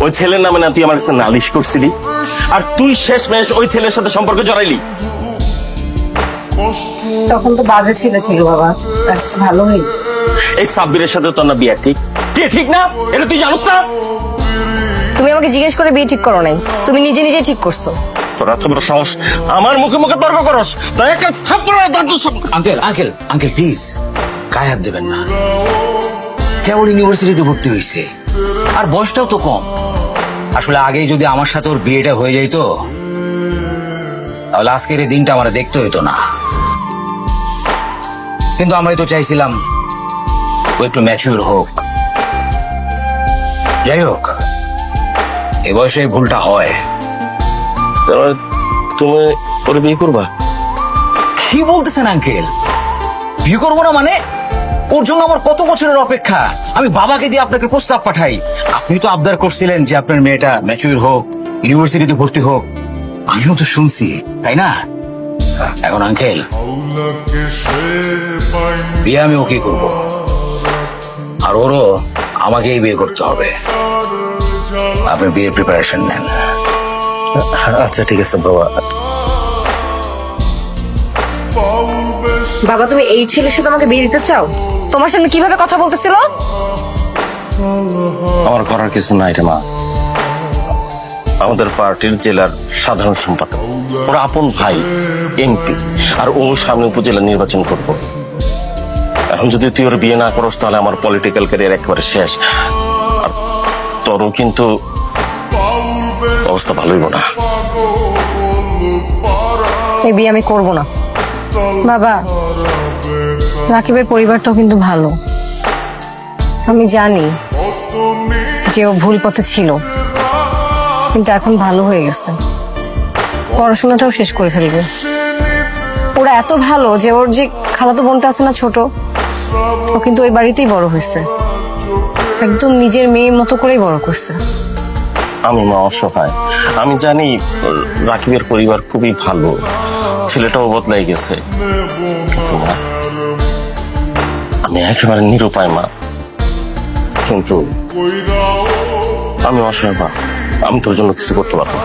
ওই ছেলের নামে না তুই আমার কাছে নালিশ করছিলি, আর তুই শেষমেশ ওই ছেলের সাথে সম্পর্ক জড়াইলি। তখন তো বাজে ছেলে ছিল বাবা, ভালো হয়েছে। এই সাব্বিরের সাথে তোর না বিয়ে ঠিক? ঠিক না? এটা তুই জানোস না? তুমি আমাকে জিজ্ঞেস করে বিয়ে ঠিক করো নাই, তুমি নিজে নিজে ঠিক করছো। তোরা এত বড় সাহস আমার মুখে মুখে তর্ক করস? তাই একটা থাপ্পড় দাঁড়। আঙ্কেল আঙ্কেল আঙ্কেল প্লিজ গায়ে হাত দেবেন না। কেবল ইউনিভার্সিটিতে ভর্তি হয়েছে, আর বয়সটাও তো কম। আসলে আগেই যদি আমার সাথে ওর বিয়েটা হয়ে যাইতো তাহলে আজকের এই দিনটা আমার দেখতে হইতো না। কিন্তু আমরাই তো চাইছিলাম ও একটু ম্যাচিউর হোক। যাই হোক, এ বয়সে ভুলটা হয়। তুমি ওর বিয়ে করবা? কি বলতেছেন আঙ্কেল? বিয়ে করবো না মানে? ওর জন্য আমার কত বছরের অপেক্ষা। আমি বাবাকে দিয়ে আপনাকে প্রস্তাব পাঠাই। আপনি তো আবদার করছিলেন যে আপনার মেয়েটা ম্যাচিউর হোক, ইউনিভার্সিটিতে ভর্তি হোক। আমিও তো শুনছি, তাই না? এখন আঙ্কেল বিয়ে আমি ওকে করবো, আর ওরও আমাকেই বিয়ে করতে হবে। আপনি বিয়ের প্রিপারেশন নেন। আচ্ছা ঠিক আছে বাবা। বাবা তুমি এই ছেলের সাথে আমাকে বিয়ে দিতে চাও? তোমার সামনে কিভাবে কথা বলতেছিল? আমার করার কিছু নাই রে মা। আমাদের পার্টির জেলার সাধারণ সম্পাদক, ওরা আপন ভাই এমপি, আর ও সামনে উপজেলা নির্বাচন করব। এখন যদি তুই ওর বিয়ে না করস তাহলে আমার পলিটিক্যাল ক্যারিয়ার একেবারে শেষ। আর তোরও কিন্তু অবস্থা ভালোই না। এই বিয়ে আমি করবো না বাবা। রাকিবের পরিবারটাও কিন্তু ভালো, আমি জানি যে ও ভুল পথে ছিল, কিন্তু এখন ভালো হয়ে গেছে, পড়াশোনাটাও শেষ করে ফেলবে। ওরা এত ভালো যে ওর যে খালাতো বোনটা আছে না ছোট, ও কিন্তু ওই বাড়িতেই বড় হয়েছে, একদম নিজের মেয়ের মতো করেই বড় করছে। আমি মা অসহায়, আমি জানি রাকিবের পরিবার খুবই ভালো, ছেলেটাও বদলাই গেছে, কিন্তু মা আমি একেবারে নিরুপায় মা। কিন্তু আমি অসহায় মা, আমি তোর জন্য কিছু করতে পারবো না।